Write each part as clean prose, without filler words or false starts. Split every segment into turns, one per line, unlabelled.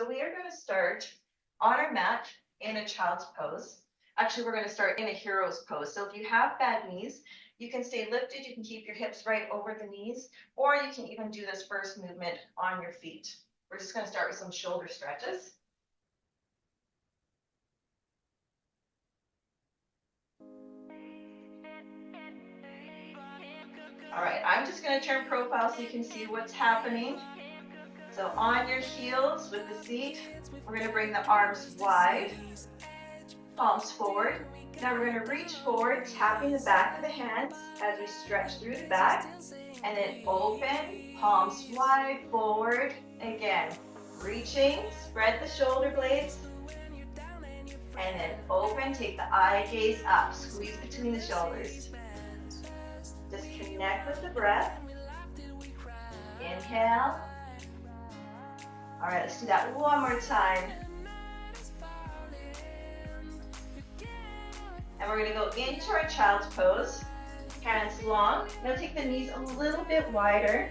So we are going to start on our mat in a child's pose. Actually, we're going to start in a hero's pose. So if you have bad knees, you can stay lifted. You can keep your hips right over the knees, or you can even do this first movement on your feet. We're just going to start with some shoulder stretches. All right, I'm just going to turn profile so you can see what's happening. So on your heels with the seat, we're going to bring the arms wide, palms forward. Now we're going to reach forward, tapping the back of the hands as we stretch through the back. And then open, palms wide, forward. Again, reaching, spread the shoulder blades. And then open, take the eye gaze up, squeeze between the shoulders. Just connect with the breath. Inhale. All right, let's do that one more time. And we're going to go into our child's pose. Hands long. Now take the knees a little bit wider.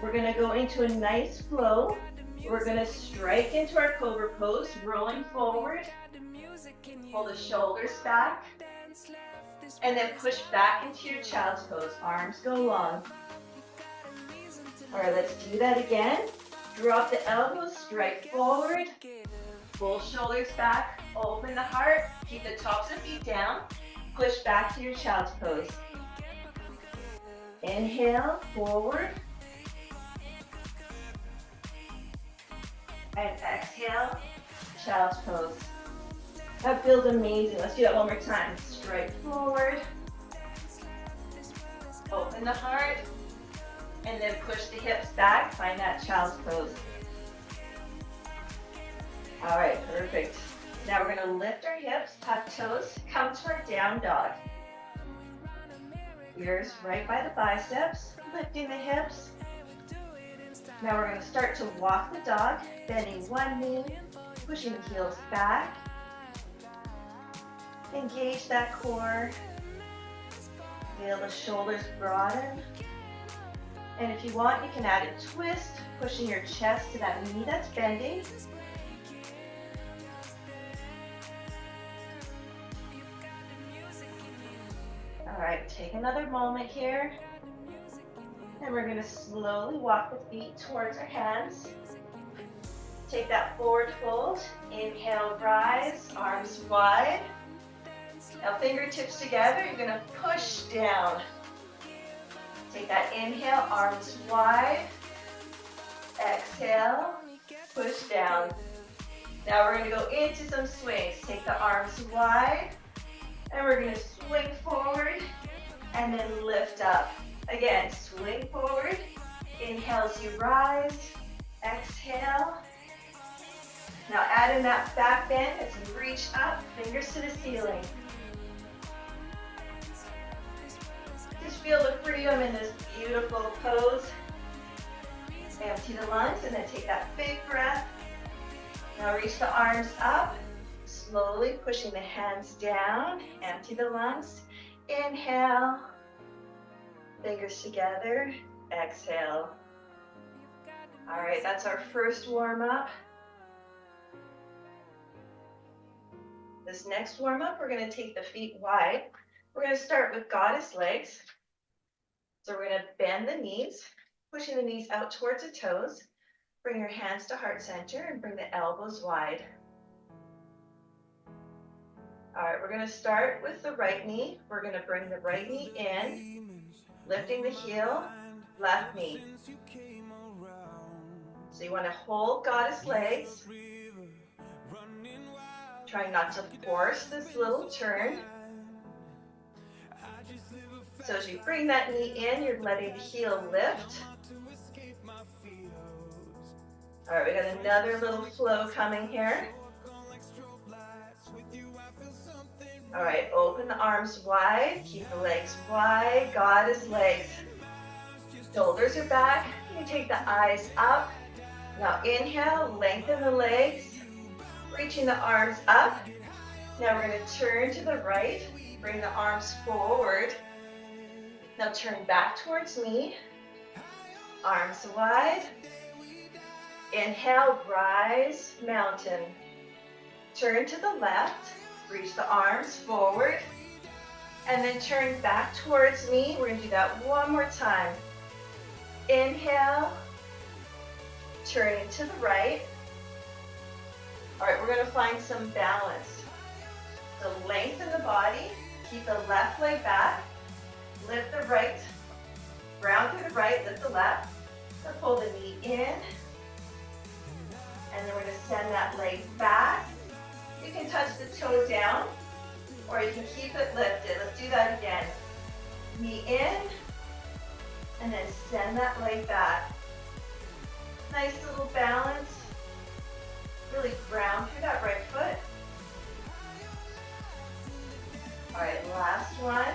We're going to go into a nice flow. We're going to strike into our cobra pose, rolling forward. Pull the shoulders back. And then push back into your child's pose. Arms go long. All right, let's do that again. Drop the elbows, strike forward. Pull shoulders back, open the heart. Keep the tops of feet down. Push back to your child's pose. Inhale, forward. And exhale, child's pose. That feels amazing. Let's do that one more time. Strike forward. Open the heart. And then push the hips back. Find that child's pose. All right, perfect. Now we're going to lift our hips, tuck toes, come to our down dog. Ears right by the biceps, lifting the hips. Now we're going to start to walk the dog, bending one knee, pushing the heels back. Engage that core. Feel the shoulders broaden. And if you want, you can add a twist, pushing your chest to that knee that's bending. All right, take another moment here. And we're going to slowly walk the feet towards our hands. Take that forward fold. Inhale, rise, arms wide. Now fingertips together, you're going to push down. Take that inhale, arms wide. Exhale, push down. Now we're going to go into some swings. Take the arms wide. And we're going to swing forward and then lift up. Again, swing forward. Inhale as you rise. Exhale. Now add in that back bend as you reach up, fingers to the ceiling. Just feel the freedom in this beautiful pose. Empty the lungs and then take that big breath. Now reach the arms up. Slowly pushing the hands down, empty the lungs. Inhale, fingers together, exhale. All right, that's our first warm up. This next warm up, we're going to take the feet wide. We're going to start with goddess legs. So we're going to bend the knees, pushing the knees out towards the toes. Bring your hands to heart center and bring the elbows wide. All right, we're going to start with the right knee. We're going to bring the right knee in, lifting the heel, left knee. So you want to hold goddess legs. Try not to force this little turn. So as you bring that knee in, you're letting the heel lift. All right, we got another little flow coming here. All right, open the arms wide, keep the legs wide, goddess legs. Shoulders are back, you take the eyes up. Now inhale, lengthen the legs, reaching the arms up. Now we're going to turn to the right, bring the arms forward. Now turn back towards me, arms wide. Inhale, rise, mountain. Turn to the left, reach the arms forward, and then turn back towards me. We're gonna do that one more time. Inhale, turning to the right. All right, we're gonna find some balance. So lengthen the body, keep the left leg back, lift the right, round through the right, lift the left. So pull the knee in, and then we're gonna send that leg back. You can touch the toe down, or you can keep it lifted. Let's do that again. Knee in, and then send that leg back. Nice little balance. Really ground through that right foot. All right, last one.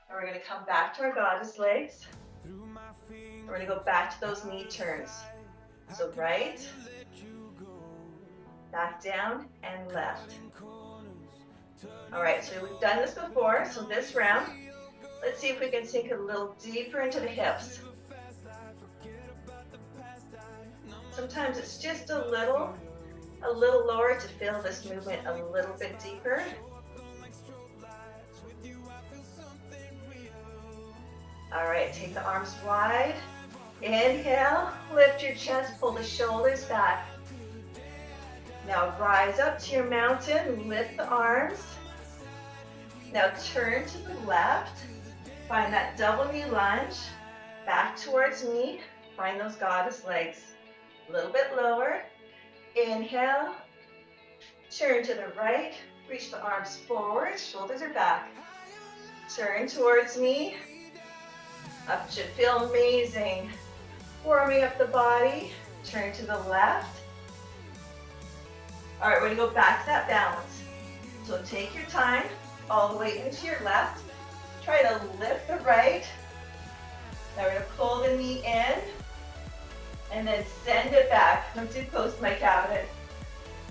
And we're gonna come back to our goddess legs. We're gonna go back to those knee turns. So right, back down, and left. All right, so we've done this before, so this round, let's see if we can sink a little deeper into the hips. Sometimes it's just a little lower to feel this movement a little bit deeper. All right, take the arms wide. Inhale, lift your chest, pull the shoulders back. Now rise up to your mountain, lift the arms. Now turn to the left, find that double knee lunge, back towards me, find those goddess legs. A little bit lower. Inhale, turn to the right, reach the arms forward, shoulders are back. Turn towards me. Up should feel amazing. Warming up the body, turn to the left. All right, we're gonna go back to that balance. So take your time, all the way into your left. Try to lift the right. Now we're gonna pull the knee in, and then send it back. I'm too close to my cabinet.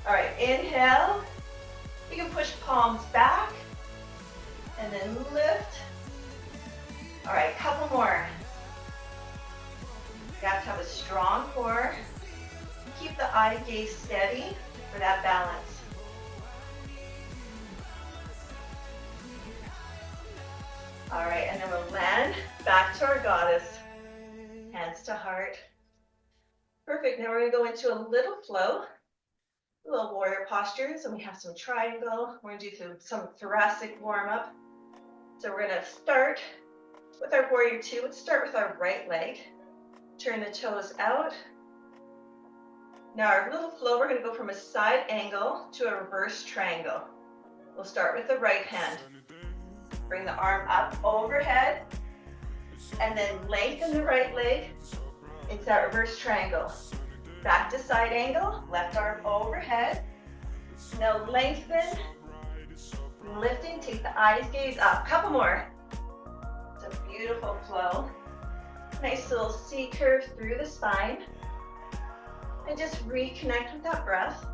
All right, inhale. You can push palms back, and then lift. All right, couple more. You have to have a strong core. Keep the eye gaze steady for that balance. All right, and then we'll land back to our goddess. Hands to heart. Perfect, now we're gonna go into a little flow, a little warrior postures, and we have some triangle. We're gonna do some thoracic warm up. So we're gonna start with our warrior two. Let's start with our right leg. Turn the toes out. Now our little flow, we're gonna go from a side angle to a reverse triangle. We'll start with the right hand. Bring the arm up overhead, and then lengthen the right leg into that reverse triangle. Back to side angle, left arm overhead. Now lengthen, lifting, take the eyes gaze up. Couple more. It's a beautiful flow. Nice little C curve through the spine. And just reconnect with that breath.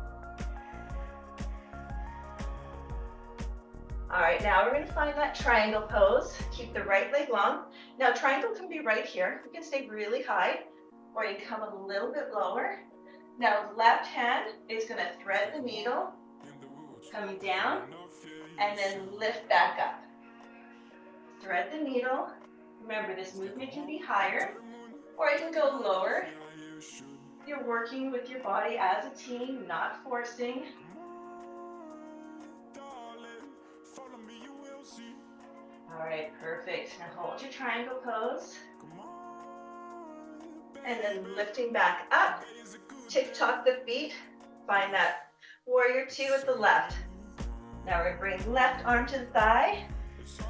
All right, now we're gonna find that triangle pose. Keep the right leg long. Now triangle can be right here. You can stay really high, or you can come a little bit lower. Now left hand is gonna thread the needle, coming down, and then lift back up. Thread the needle. Remember, this movement can be higher, or it can go lower. You're working with your body as a team, not forcing. All right, perfect. Now hold your triangle pose. And then lifting back up. Tick-tock the feet. Find that warrior two at the left. Now we're gonna bring left arm to the thigh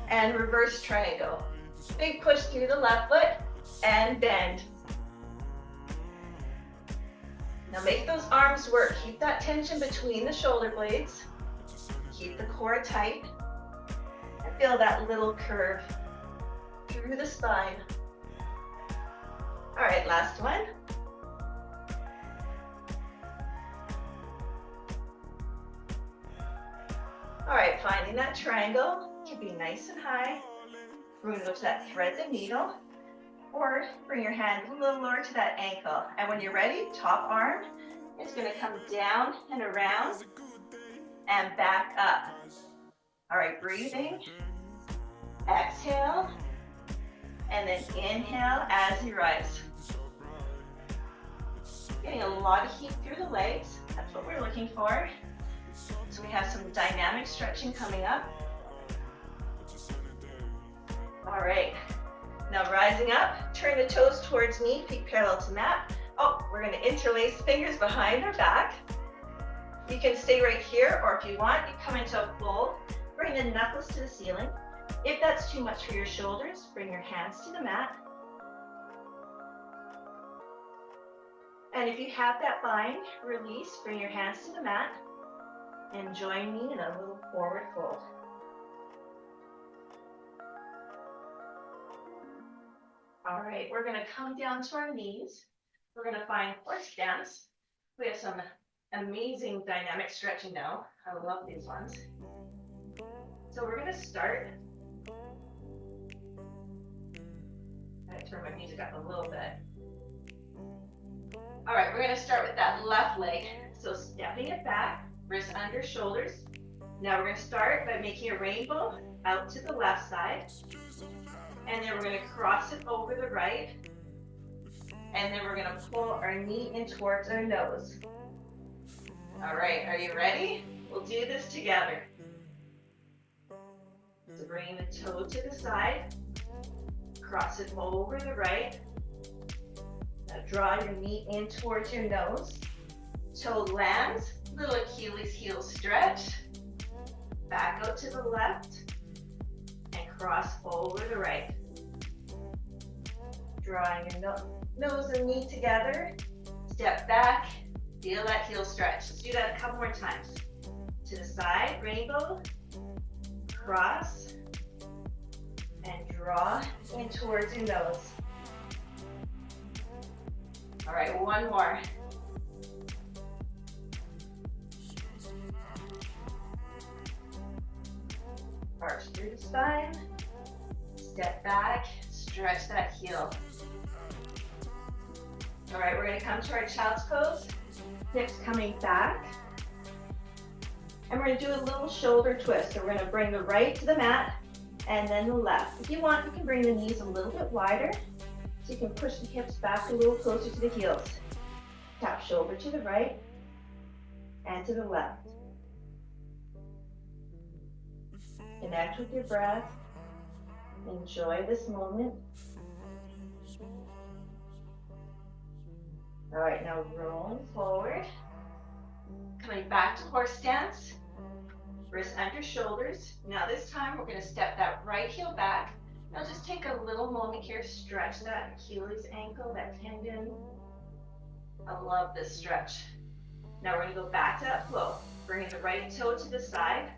and reverse triangle. Big push through the left foot and bend. Now make those arms work. Keep that tension between the shoulder blades. Keep the core tight. And feel that little curve through the spine. All right, last one. All right, finding that triangle. Keep it nice and high. We're gonna go to that thread the needle. Or bring your hand a little lower to that ankle. And when you're ready, top arm is going to come down and around and back up. All right, breathing. Exhale. And then inhale as you rise. Getting a lot of heat through the legs. That's what we're looking for. So we have some dynamic stretching coming up. All right. Now rising up, turn the toes towards me, feet parallel to mat. Oh, we're going to interlace fingers behind our back. You can stay right here, or if you want, you come into a fold. Bring the knuckles to the ceiling. If that's too much for your shoulders, bring your hands to the mat. And if you have that bind, release, bring your hands to the mat, and join me in a little forward fold. All right, we're going to come down to our knees. We're going to find horse stance. We have some amazing dynamic stretching now. I love these ones. So we're going to start. I'm going to turn my music up a little bit. All right, we're going to start with that left leg. So stepping it back, wrists under shoulders. Now we're going to start by making a rainbow out to the left side. And then we're going to cross it over the right. And then we're going to pull our knee in towards our nose. All right, are you ready? We'll do this together. So bring the toe to the side. Cross it over the right. Now draw your knee in towards your nose. Toe lands, little Achilles heel stretch. Back out to the left. And cross over the right. Drawing your nose and knee together. Step back. Feel that heel stretch. Let's do that a couple more times. To the side, rainbow. Cross. And draw in towards your nose. All right, one more. Arch through the spine. Step back. Stretch that heel. All right, we're going to come to our child's pose. Hips coming back. And we're going to do a little shoulder twist. So we're going to bring the right to the mat and then the left. If you want, you can bring the knees a little bit wider so you can push the hips back a little closer to the heels. Tap shoulder to the right and to the left. Connect with your breath. Enjoy this moment. All right, now rolling forward. Coming back to horse stance. Wrists under shoulders. Now this time we're going to step that right heel back. Now just take a little moment here. Stretch that Achilles ankle, that tendon. I love this stretch. Now we're going to go back to that flow. Bringing the right toe to the side.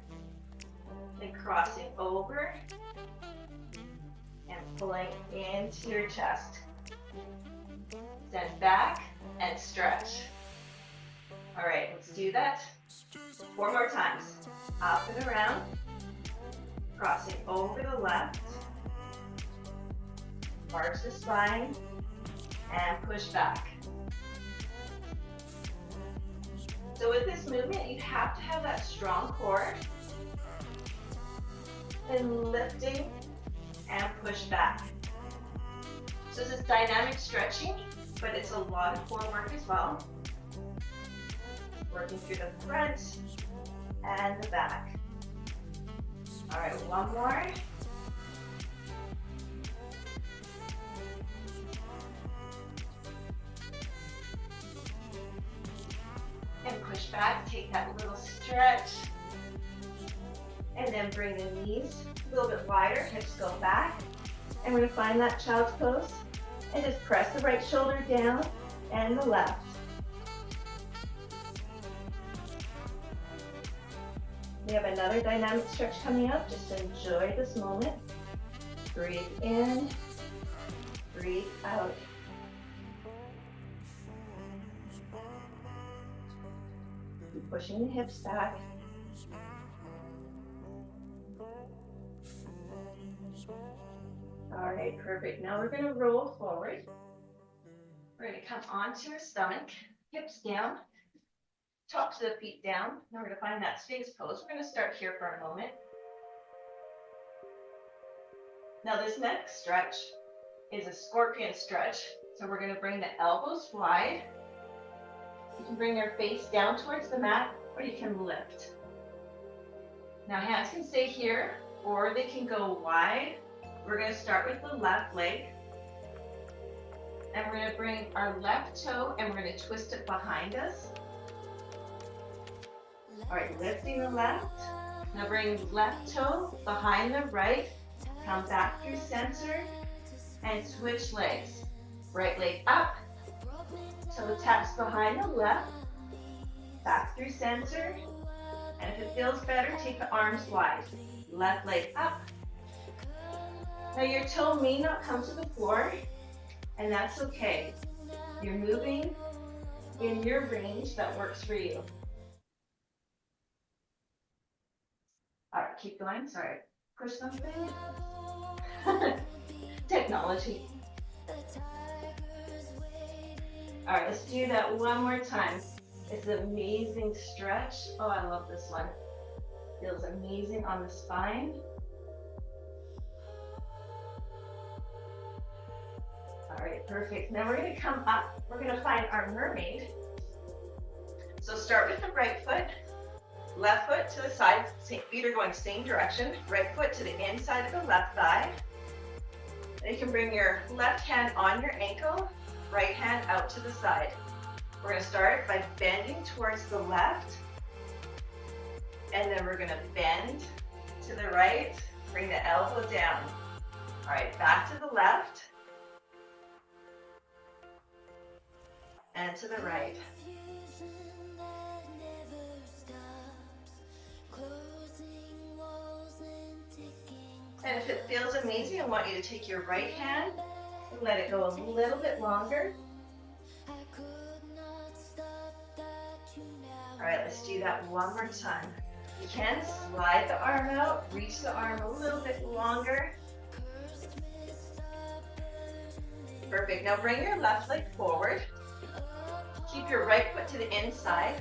Then crossing over. And pulling into your chest. Stand back and stretch. All right, let's do that 4 more times. Up and around. Crossing over the left. Arch the spine. And push back. So with this movement, you have to have that strong core. And lifting and push back. So this is dynamic stretching, but it's a lot of core work as well. Working through the front and the back. All right, one more. And push back, take that little stretch. And then bring the knees a little bit wider, hips go back. And we're going to find that child's pose. And just press the right shoulder down and the left. We have another dynamic stretch coming up. Just enjoy this moment. Breathe in, breathe out. Keep pushing the hips back. All All right, perfect. Now we're going to roll forward. We're going to come onto our stomach, hips down, tops of the feet down. Now we're going to find that Sphinx pose. We're going to start here for a moment. Now this next stretch is a scorpion stretch. So we're going to bring the elbows wide. You can bring your face down towards the mat, or you can lift. Now hands can stay here, or they can go wide. We're going to start with the left leg. And we're going to bring our left toe and we're going to twist it behind us. All right, lifting the left. Now bring left toe behind the right. Come back through center and switch legs. Right leg up. Toe taps behind the left. Back through center. And if it feels better, take the arms wide. Left leg up. Now your toe may not come to the floor, and that's okay. You're moving in your range that works for you. All right, keep going. Sorry, push something. Technology. All right, let's do that one more time. It's an amazing stretch. Oh, I love this one. Feels amazing on the spine. All right, perfect. Now we're going to come up. We're going to find our mermaid. So start with the right foot, left foot to the side. Feet are going same direction. Right foot to the inside of the left thigh. And you can bring your left hand on your ankle, right hand out to the side. We're going to start by bending towards the left. And then we're going to bend to the right. Bring the elbow down. All right, back to the left. And to the right. And if it feels amazing, I want you to take your right hand and let it go a little bit longer. All right, let's do that one more time. You can slide the arm out, reach the arm a little bit longer. Perfect. Now bring your left leg forward. Keep your right foot to the inside.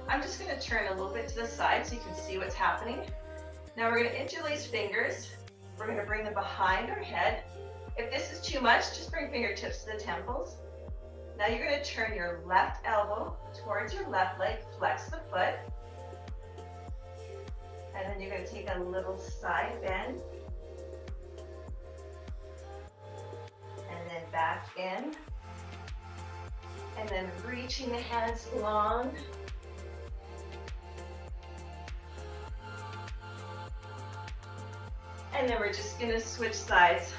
I'm just going to turn a little bit to the side so you can see what's happening. Now we're going to interlace fingers. We're going to bring them behind our head. If this is too much, just bring fingertips to the temples. Now you're going to turn your left elbow towards your left leg, flex the foot. And then you're going to take a little side bend. And then back in. And then reaching the hands long. And then we're just going to switch sides.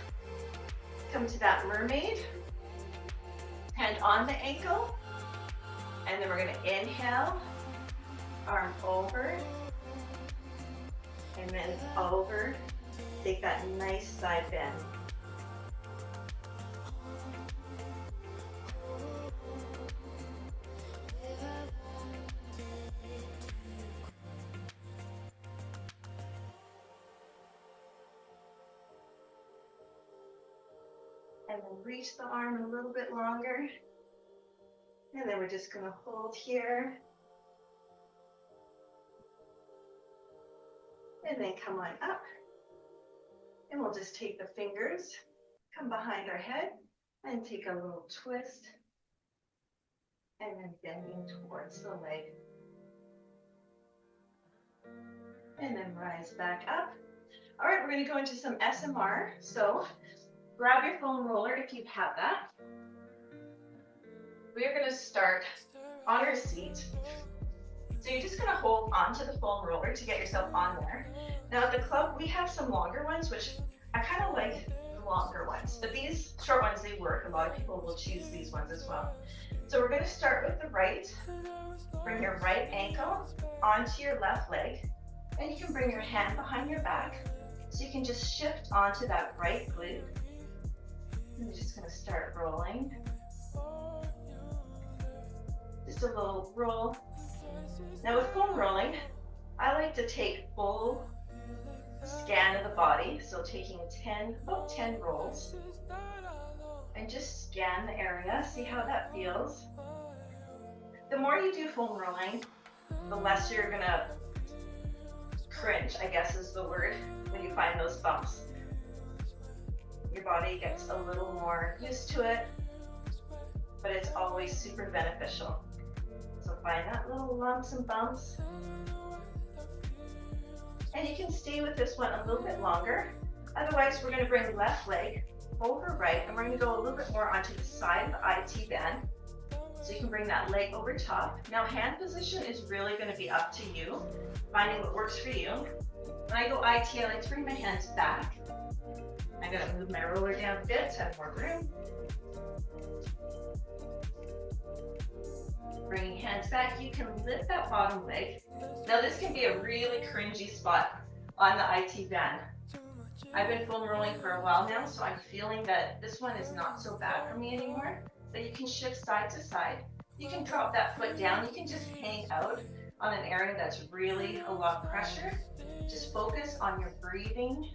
Come to that mermaid. Hand on the ankle. And then we're going to inhale. Arm over. And then over. Take that nice side bend. And then reach the arm a little bit longer. And then we're just going to hold here. And then come on up. And we'll just take the fingers, come behind our head, and take a little twist. And then bending towards the leg. And then rise back up. All right, we're going to go into some SMR. So grab your foam roller if you have that. We are going to start on our seat. So you're just going to hold onto the foam roller to get yourself on there. Now at the club, we have some longer ones, which I kind of like the longer ones. But these short ones, they work. A lot of people will choose these ones as well. So we're going to start with the right. Bring your right ankle onto your left leg. And you can bring your hand behind your back. So you can just shift onto that right glute. And you're just going to start rolling. Just a little roll. Now with foam rolling, I like to take full scan of the body. So taking about 10 rolls, and just scan the area, see how that feels. The more you do foam rolling, the less you're gonna cringe, I guess is the word, when you find those bumps. Your body gets a little more used to it, but it's always super beneficial. So find that little lumps and bumps. And you can stay with this one a little bit longer. Otherwise, we're gonna bring left leg over right, and we're gonna go a little bit more onto the side of the IT band. So you can bring that leg over top. Now hand position is really gonna be up to you, finding what works for you. When I go IT, I like to bring my hands back. I'm gonna move my roller down a bit to have more room. Bringing hands back, you can lift that bottom leg. Now this can be a really cringy spot on the IT band. I've been foam rolling for a while now, so I'm feeling that this one is not so bad for me anymore. But you can shift side to side. You can drop that foot down. You can just hang out on an area that's really a lot of pressure. Just focus on your breathing.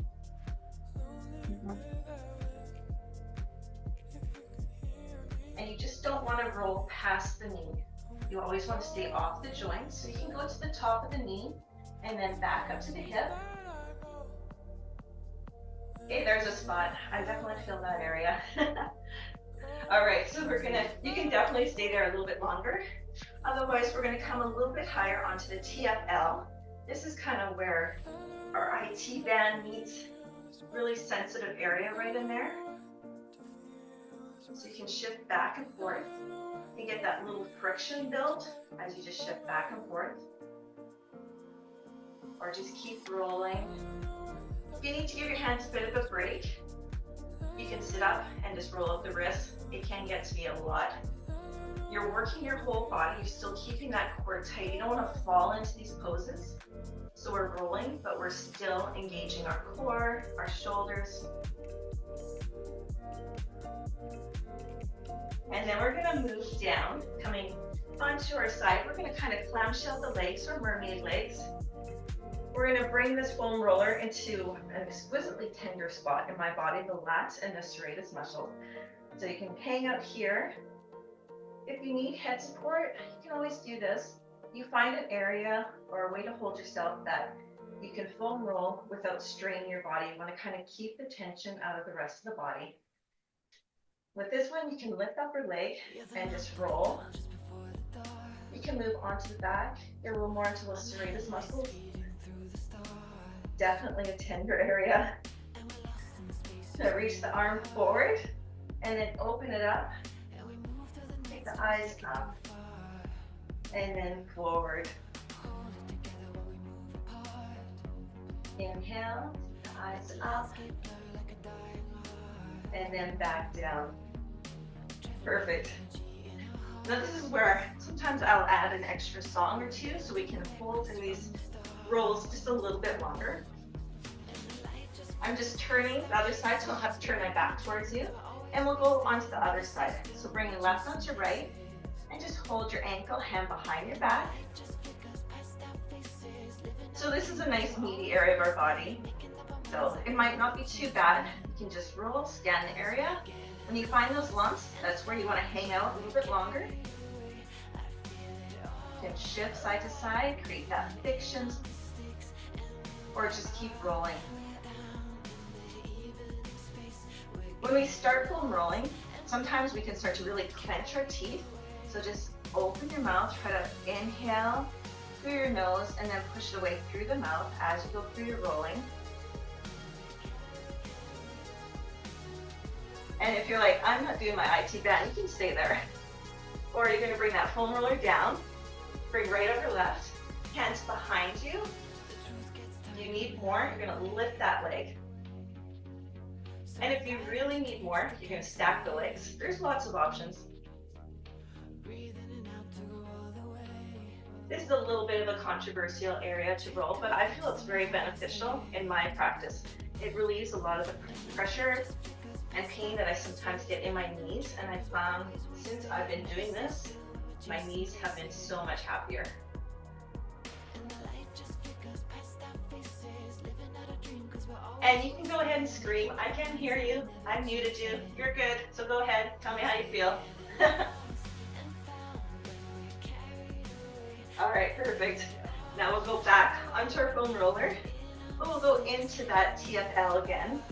And you just don't want to roll past the knee. You always want to stay off the joint. So you can go to the top of the knee and then back up to the hip. Okay, there's a spot. I definitely feel that area. All right, so you can definitely stay there a little bit longer. Otherwise, we're gonna come a little bit higher onto the TFL. This is kind of where our IT band meets really sensitive area right in there. So you can shift back and forth. You get that little friction built as you just shift back and forth. Or just keep rolling. If you need to give your hands a bit of a break, you can sit up and just roll out the wrists. It can get to be a lot. You're working your whole body, you're still keeping that core tight. You don't want to fall into these poses. So we're rolling, but we're still engaging our core, our shoulders. And then we're gonna move down, coming onto our side. We're gonna kind of clamshell the legs or mermaid legs. We're gonna bring this foam roller into an exquisitely tender spot in my body, the lats and the serratus muscle. So you can hang out here. If you need head support, you can always do this. You find an area or a way to hold yourself that you can foam roll without straining your body. You want to kind of keep the tension out of the rest of the body. With this one, you can lift up your leg and just roll. You can move onto the back, get a little more into those serratus muscles. Definitely a tender area. So reach the arm forward and then open it up. Take the eyes up and then forward. Inhale, the eyes up and then back down. Perfect. Now this is where sometimes I'll add an extra song or two so we can hold in these rolls just a little bit longer. I'm just turning the other side, so I'll have to turn my back towards you. And we'll go onto the other side. So bring your left onto right and just hold your ankle, hand behind your back. So this is a nice meaty area of our body. So it might not be too bad. You can just roll, scan the area. When you find those lumps, that's where you want to hang out a little bit longer. You can shift side to side, create that friction, or just keep rolling. When we start foam rolling, sometimes we can start to really clench our teeth. So just open your mouth, try to inhale through your nose and then push the way through the mouth as you go through your rolling. And if you're like, I'm not doing my IT band, you can stay there. Or you're gonna bring that foam roller down, bring right over left, hands behind you. If you need more, you're gonna lift that leg. And if you really need more, you're gonna stack the legs. There's lots of options. This is a little bit of a controversial area to roll, but I feel it's very beneficial in my practice. It relieves a lot of the pressure and pain that I sometimes get in my knees, and I found since I've been doing this, my knees have been so much happier. And you can go ahead and scream. I can't hear you. I muted you. You're good. So go ahead. Tell me how you feel. All right, perfect. Now we'll go back onto our foam roller. We'll go into that TFL again.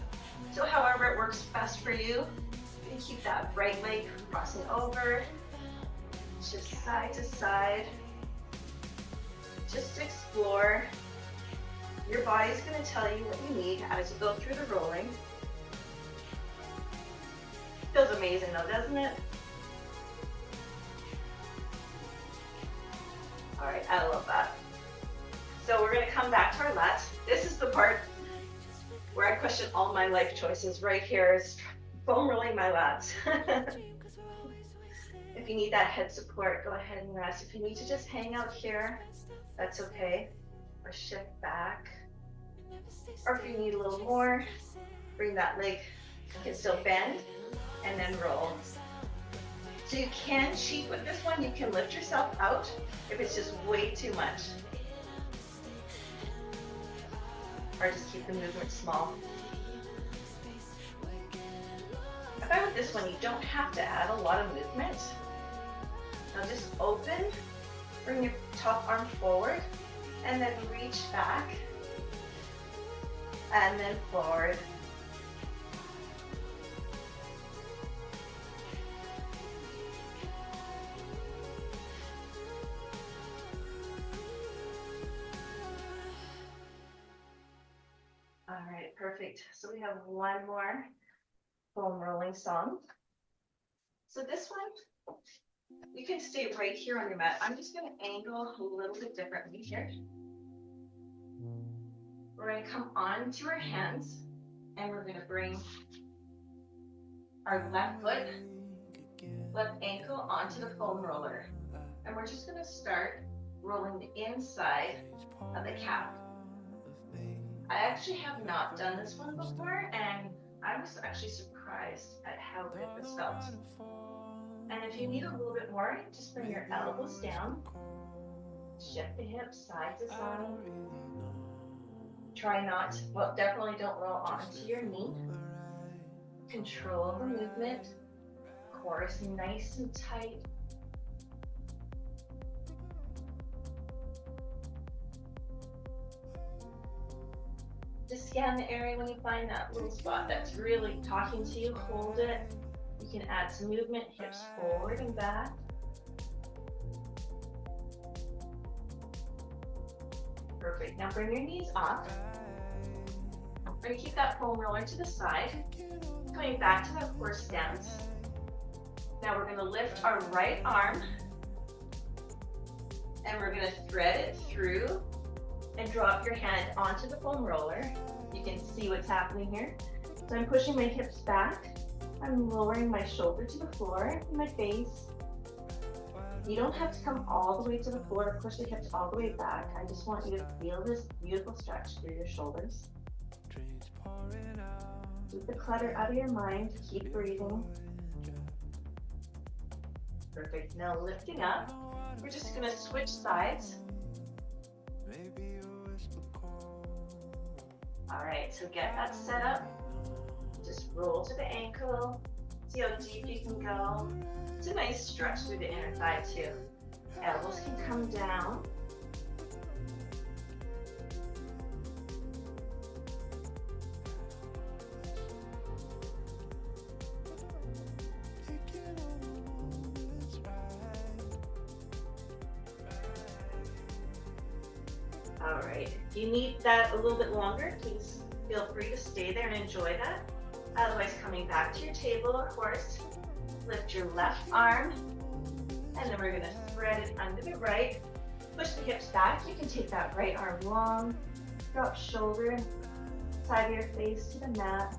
So however it works best for you, you can keep that right leg crossing over, just side to side. Just explore. Your body's going to tell you what you need as you go through the rolling. Feels amazing though, doesn't it? All right, I love that. So we're going to come back to our lats. This is the part where I question all my life choices. Right here is foam rolling my lats. If you need that head support, go ahead and rest. If you need to just hang out here, that's okay. Or shift back. Or if you need a little more, bring that leg, you can still bend, and then roll. So you can cheat with this one. You can lift yourself out if it's just way too much. Or just keep the movement small. I find with this one, you don't have to add a lot of movement. Now just open, bring your top arm forward, and then reach back, and then forward. All right, perfect. So we have one more foam rolling song. So this one, you can stay right here on your mat. I'm just going to angle a little bit differently here. We're going to come on to our hands, and we're going to bring our left foot, left ankle onto the foam roller. And we're just going to start rolling the inside of the calf. I actually have not done this one before, and I was actually surprised at how good this felt. And if you need a little bit more, just bring your elbows down, shift the hips side to side. Try not, well, definitely don't roll onto your knee. Control the movement. Core is nice and tight. Just scan the area when you find that little spot that's really talking to you. Hold it. You can add some movement, hips forward and back. Perfect. Now bring your knees off. We're going to keep that foam roller to the side. Coming back to that horse stance. Now we're going to lift our right arm, and we're going to thread it through and drop your hand onto the foam roller. You can see what's happening here. So I'm pushing my hips back. I'm lowering my shoulder to the floor and my face. You don't have to come all the way to the floor, push the hips all the way back. I just want you to feel this beautiful stretch through your shoulders. Keep the clutter out of your mind, keep breathing. Perfect, now lifting up. We're just gonna switch sides. All right, so get that set up. Just roll to the ankle. See how deep you can go. It's a nice stretch through the inner thigh too. Elbows can come down. All right, if you need that a little bit longer, please feel free to stay there and enjoy that. Otherwise, coming back to your table or horse, lift your left arm, and then we're gonna thread it under the right. Push the hips back. You can take that right arm long, drop shoulder, side of your face to the mat.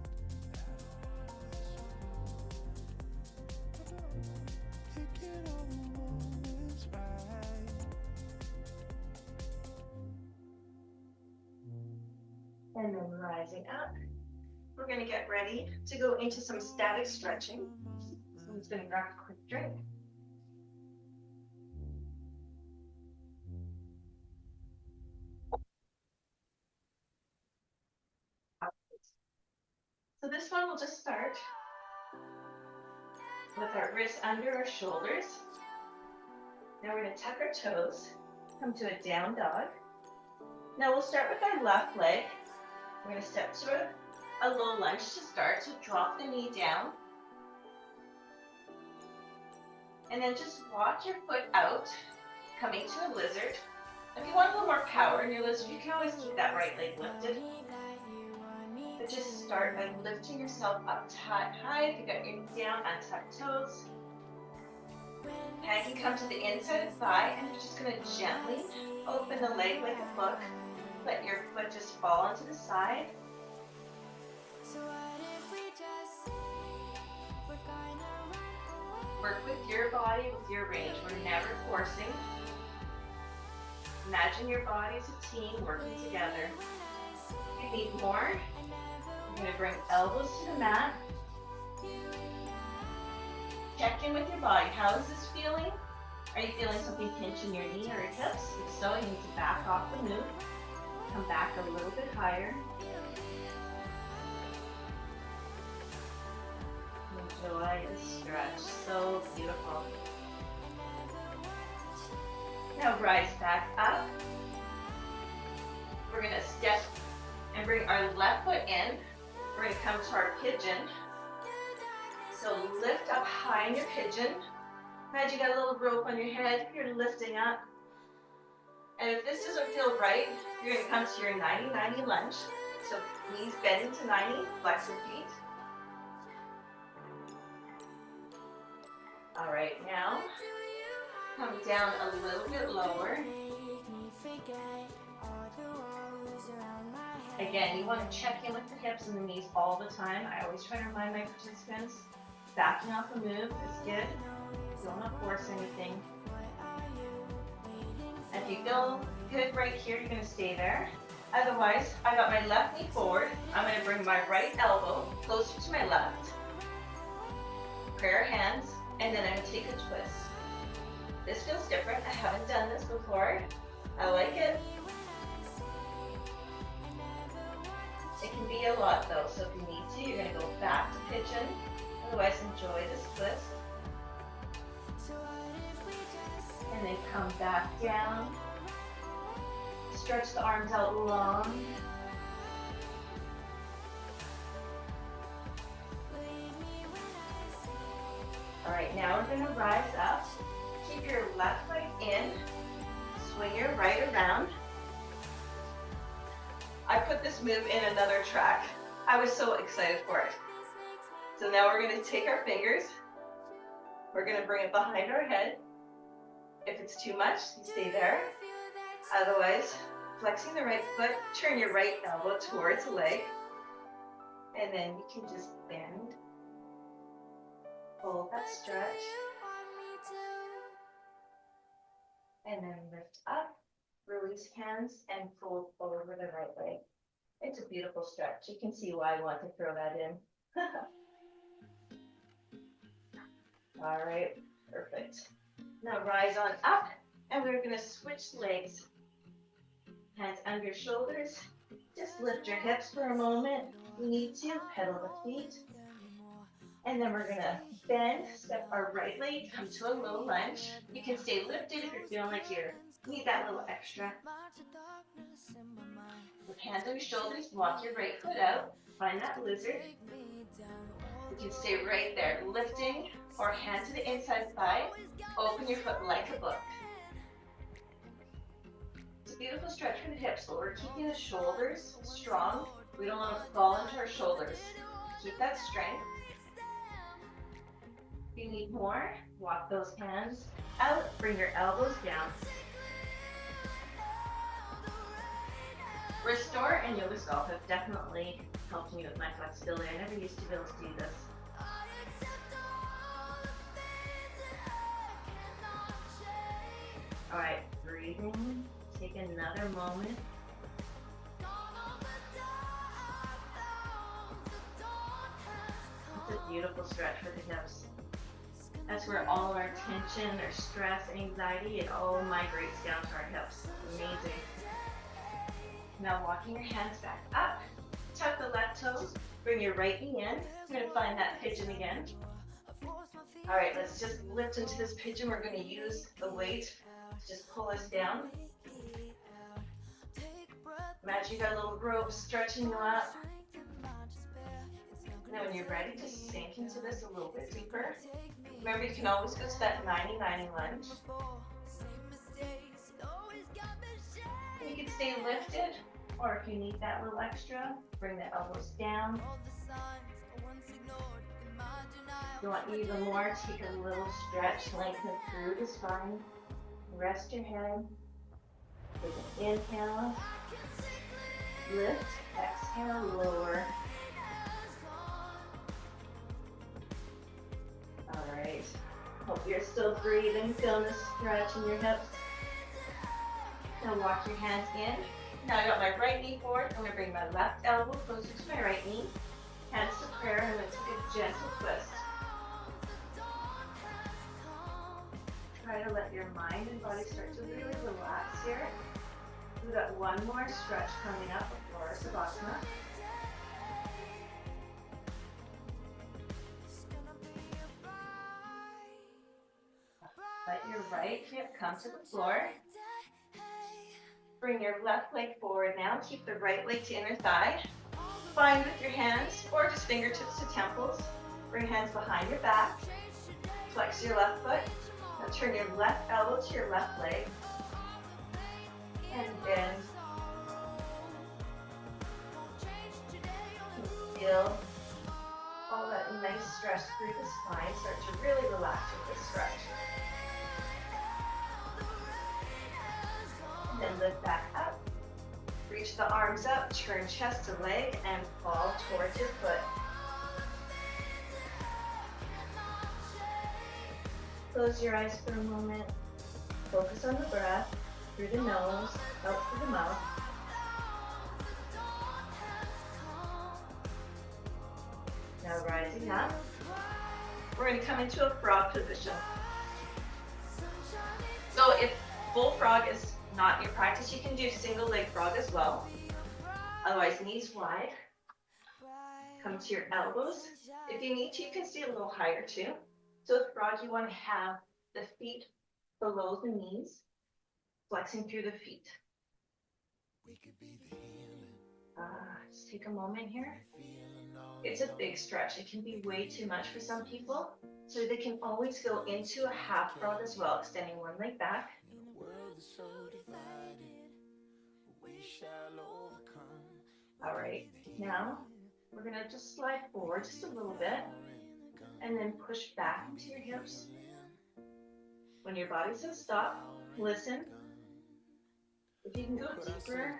And then rising up. We're going to get ready to go into some static stretching. So I'm just going to grab a quick drink. So this one we'll just start with our wrists under our shoulders. Now we're going to tuck our toes, come to a down dog. Now we'll start with our left leg. We're going to step to a low lunge to start, so drop the knee down. And then just walk your foot out, coming to a lizard. If you want a little more power in your lizard, you can always keep that right leg lifted. But just start by lifting yourself up high. If you got your knee down, untuck toes. Hand can come to the inside of the thigh, and you're just going to gently open the leg like a book. Let your foot just fall onto the side. Work with your body, with your range. We're never forcing. Imagine your body as a team working together. If you need more, you're going to bring elbows to the mat. Check in with your body. How is this feeling? Are you feeling something pinch in your knee or your hips? If so, you need to back off the move. Come back a little bit higher. Enjoy the stretch. So beautiful. Now rise back up. We're going to step and bring our left foot in. We're going to come to our pigeon. So lift up high in your pigeon. Imagine you got a little rope on your head. You're lifting up. And if this doesn't feel right, you're going to come to your 90-90 lunge. So knees bend into 90, flex your feet. All right, now come down a little bit lower. Again, you want to check in with the hips and the knees all the time. I always try to remind my participants, backing off a move is good. Don't want to force anything. If you feel good right here, you're going to stay there. Otherwise, I got my left knee forward. I'm going to bring my right elbow closer to my left. Prayer hands, and then I'm going to take a twist. This feels different. I haven't done this before. I like it. It can be a lot though, so if you need to, you're going to go back to pigeon. Otherwise, enjoy this twist. And then come back down. Stretch the arms out long. All right, now we're going to rise up. Keep your left leg in. Swing your right around. I put this move in another track. I was so excited for it. So now we're going to take our fingers. We're going to bring it behind our head. If it's too much, you stay there. Otherwise, flexing the right foot, turn your right elbow towards the leg. And then you can just bend. Hold that stretch. And then lift up, release hands, and fold over the right leg. It's a beautiful stretch. You can see why I want to throw that in. All right, perfect. Now rise on up, and we're going to switch legs. Hands under shoulders. Just lift your hips for a moment. You need to pedal the feet. And then we're going to bend, step our right leg, come to a low lunge. You can stay lifted if you're feeling like you need that little extra. With hands on your shoulders, walk your right foot out. Find that lizard. You can stay right there, lifting or hand to the inside thigh. Open your foot like a book. It's a beautiful stretch for the hips, but we're keeping the shoulders strong. We don't want to fall into our shoulders. Keep that strength. If you need more, walk those hands out, bring your elbows down. Restore and Yoga Golf have definitely helped me with my flexibility. I never used to be able to do this. All right, breathing. Take another moment. It's a beautiful stretch for the hips. That's where all our tension, our stress, anxiety, it all migrates down to our hips. Amazing. Now walking your hands back up, Tuck the left toes. Bring your right knee in. We're going to find that pigeon again. All right, let's just lift into this pigeon. We're going to use the weight to just pull us down. Imagine you got a little rope stretching you up. Now when you're ready, just sink into this a little bit deeper. Remember, you can always go to that 90-90 lunge. You can stay lifted, or if you need that little extra, bring the elbows down. If you want even more, take a little stretch, lengthen through the spine. Rest your head. Take an inhale. Lift, exhale, lower. All right. Hope you're still breathing, feeling the stretch in your hips. Now walk your hands in. Now I got my right knee forward. I'm going to bring my left elbow closer to my right knee. Hands to prayer, and I'm going to take a gentle twist. Try to let your mind and body start to really relax here. We've got one more stretch coming up before Savasana. Let your right hip come to the floor. Bring your left leg forward now. Keep the right leg to inner thigh. Find with your hands or just fingertips to temples. Bring hands behind your back. Flex your left foot. Now turn your left elbow to your left leg. And bend. Feel all that nice stretch through the spine. Start to really relax with this stretch. And then lift back up. Reach the arms up, turn chest to leg, and fall towards your foot. Close your eyes for a moment. Focus on the breath, through the nose, out through the mouth. Now rising up, we're going to come into a frog position. So if bullfrog is not your practice, you can do single leg frog as well. Otherwise, knees wide. Come to your elbows. If you need to, you can stay a little higher too. So with frog, you want to have the feet below the knees, flexing through the feet. Just take a moment here. It's a big stretch. It can be way too much for some people. So they can always go into a half frog as well, extending one leg back. All right, now we're going to just slide forward just a little bit and then push back into your hips. When your body says stop, listen. If you can go deeper,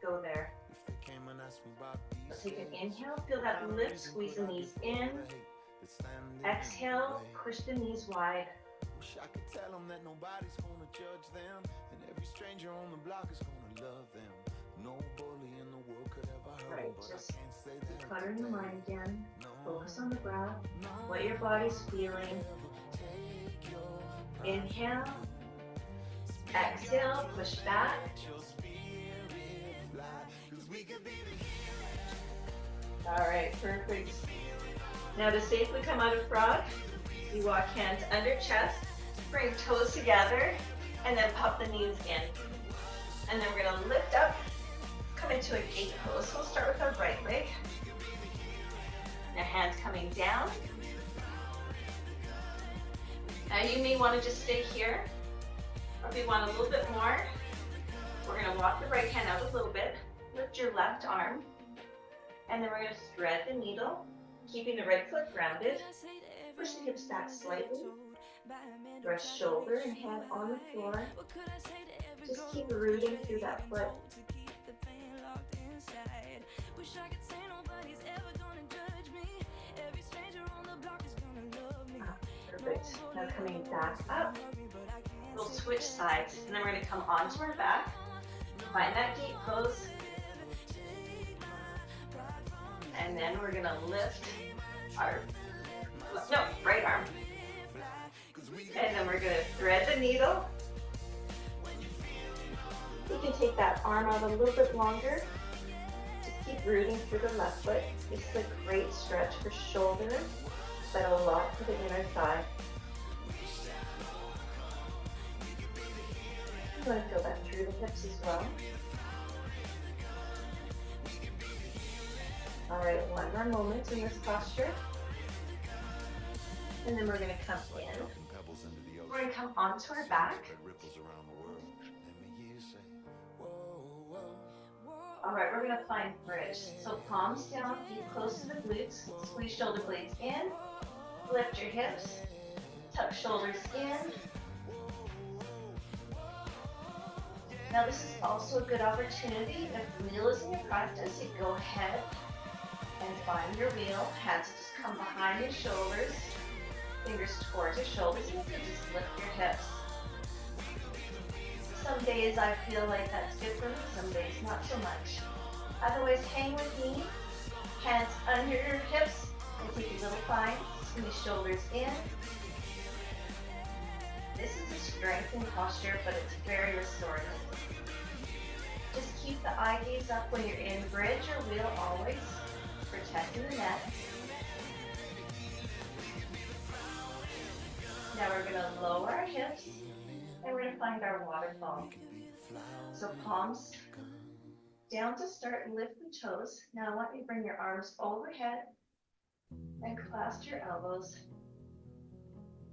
go there. Let's take an inhale, feel that lift, squeeze the knees in. Exhale, push the knees wide. I could tell them that nobody's gonna judge them, and every stranger on the block is gonna love them. No bully in the world could ever hurt them, but I can't say that. Decluttering your mind again. Focus on the breath, what your body's feeling. Inhale, exhale, push back. All right, perfect. Now to safely come out of frog, you walk hands under chest, bring toes together, and then pop the knees in. And then we're going to lift up, come into a gate pose. So we'll start with our right leg. Now hands coming down. Now you may want to just stay here, or if you want a little bit more, we're going to walk the right hand out a little bit, lift your left arm, and then we're going to thread the needle, keeping the right foot grounded. Push the hips back slightly. Rest shoulder and hand on the floor. Just keep rooting through that foot. Perfect. Now coming back up. We'll switch sides, and then we're going to come onto our back. Find that gate pose. And then we're going to lift our right arm. And then we're going to thread the needle. You can take that arm out a little bit longer. Just Keep rooting through the left foot. This is a great stretch for shoulders, but a lot for the inner thigh. I'm going to feel that through the hips as well. All right, one more moment in this posture. And then we're going to come in. We're going to come onto our back. All right, we're going to find bridge. So palms down, feet close to the glutes. Squeeze shoulder blades in. Lift your hips. Tuck shoulders in. Now this is also a good opportunity. If wheel is in your practice, you go ahead and find your wheel. Hands just come behind your shoulders. Fingers towards your shoulders, and you can just lift your hips. Some days I feel like that's good for me, some days not so much. Otherwise, hang with me. Hands under your hips, and take a little climb. Squeeze shoulders in. This is a strengthening posture, but it's very restorative. Just keep the eye gaze up when you're in bridge or wheel always, protecting the neck. Now we're going to lower our hips, and we're going to find our waterfall. So palms down to start, lift the toes. Now I want you to bring your arms overhead and clasp your elbows.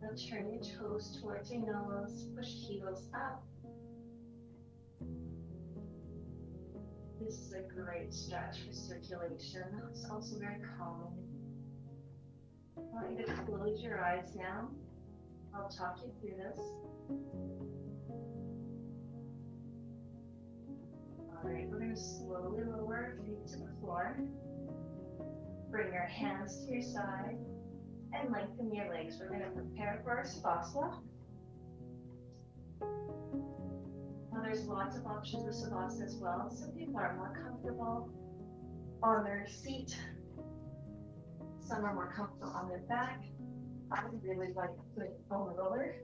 Now turn your toes towards your nose, push heels up. This is a great stretch for circulation. It's also very calming. I want you to close your eyes now. I'll talk you through this. All right, we're going to slowly lower our feet to the floor. Bring your hands to your side and lengthen your legs. We're going to prepare for our Savasana. Now there's lots of options with Savasana as well. Some people are more comfortable on their seat. Some are more comfortable on their back. I really like putting foam roller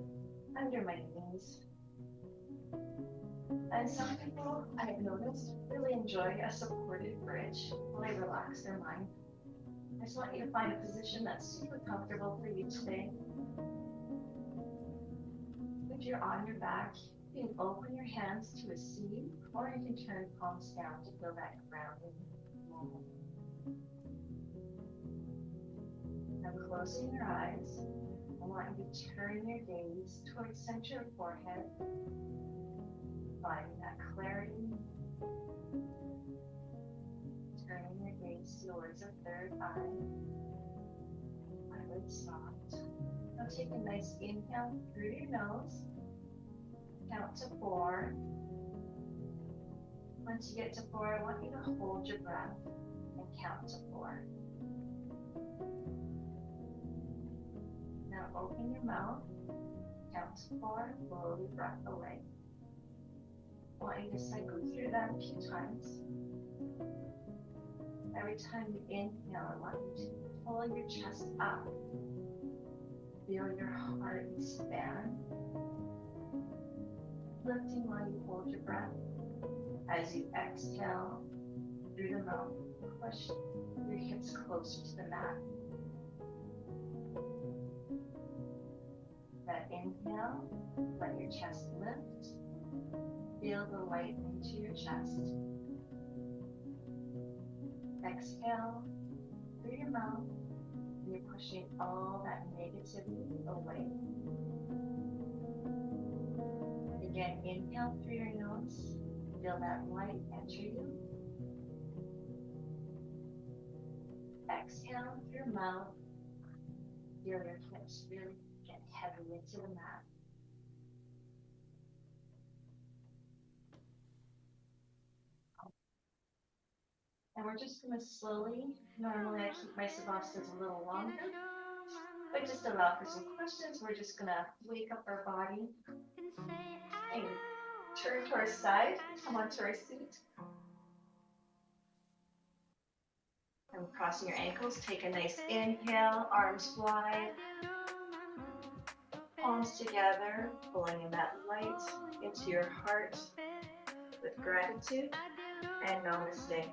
under my knees. And some people, I've noticed, really enjoy a supported bridge while they relax their mind. I just want you to find a position that's super comfortable for you today. If you're on your back, you can open your hands to a C, or you can turn palms down to feel that grounding moment. Now closing your eyes, I want you to turn your gaze towards center of forehead, finding that clarity. Turning your gaze towards the third eye, eyelids soft. Now take a nice inhale through your nose, count to 4. Once you get to 4, I want you to hold your breath and count to 4. Now open your mouth, count to 4, blow your breath away. I want you to cycle through that a few times. Every time you inhale, I want you to pull your chest up. Feel your heart expand. Lifting while you hold your breath. As you exhale through the mouth, push your hips closer to the mat. That inhale, let your chest lift. Feel the light into your chest. Exhale through your mouth, and you're pushing all that negativity away. Again, inhale through your nose, feel that light enter you. Exhale through your mouth, feel your hips really get heavy into the mat. And we're just going to slowly, normally I keep my Savasanas a little longer, but just allow for some questions. We're just going to wake up our body and turn to our side, come onto our seat. And crossing your ankles, take a nice inhale, arms wide, palms together, pulling in that light into your heart with gratitude and namaste.